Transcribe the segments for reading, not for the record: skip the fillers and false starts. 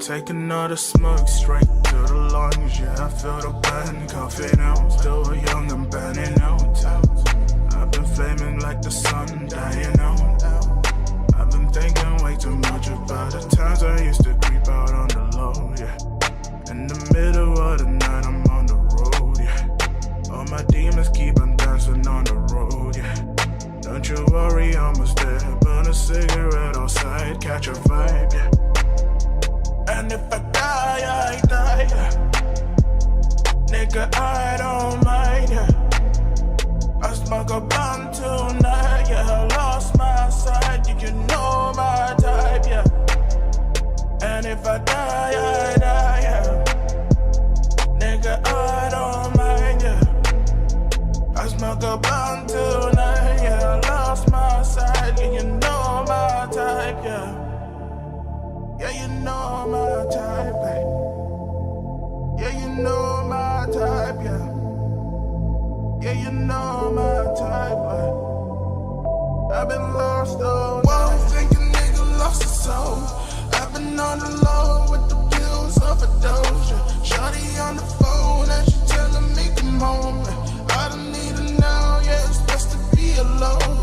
Take another smoke straight to the lungs. Yeah, I feel the pain, coughing out. Still young and burning out. I've been flaming like the sun, dying out. I've been thinking way too much about the times I used to creep out on the low, yeah. In the middle of the night, I'm on the road, yeah. All my demons keep on dancing on the road, yeah. Don't you worry, almost there. Burn a cigarette outside, catch a vibe, yeah. And if I die, I die, yeah. Nigga, I don't mind, yeah. I smoke a blunt tonight, yeah. I lost my sight, you know my type, yeah. And if I die, I die, yeah. Nigga, I don't mind, yeah. I smoke a blunt tonight, yeah. I lost my sight, yeah. You know my type, yeah. Yeah, you know my type, babe. Yeah, you know my type, yeah. Yeah, you know my type, babe. I've been lost all night. Whoa, think a nigga lost his soul. I've been on the low with the pills off a doja. Shawty on the phone and she telling me come home. I don't need her now, yeah, it's best to be alone.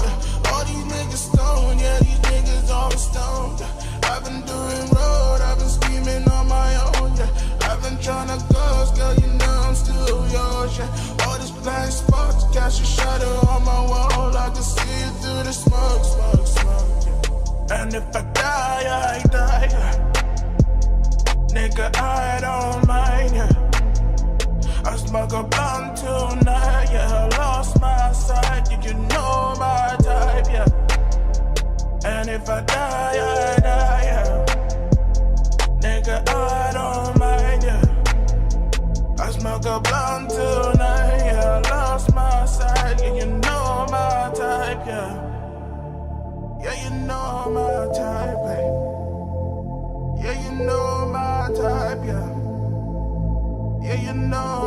All these niggas stoned, yeah, these niggas all stoned. I've been doing road, I've been scheming on my own, yeah. I've been tryna ghost, girl, you know I'm still yours, yeah. All these blind spots, cast a shadow on my wall. I can see it through the smoke, smoke, smoke, yeah. And if I die, I die, yeah. Nigga, I don't mind, yeah. I smoke a blunt tonight, yeah. I lost my sight, you know my type, yeah. And if I die, I die, yeah. Nigga, I don't mind, yeah. I smoke a blunt tonight, yeah. I lost my sight, yeah. You know my type, yeah. Yeah, you know my type, babe. Yeah, you know my type, yeah. Yeah, you know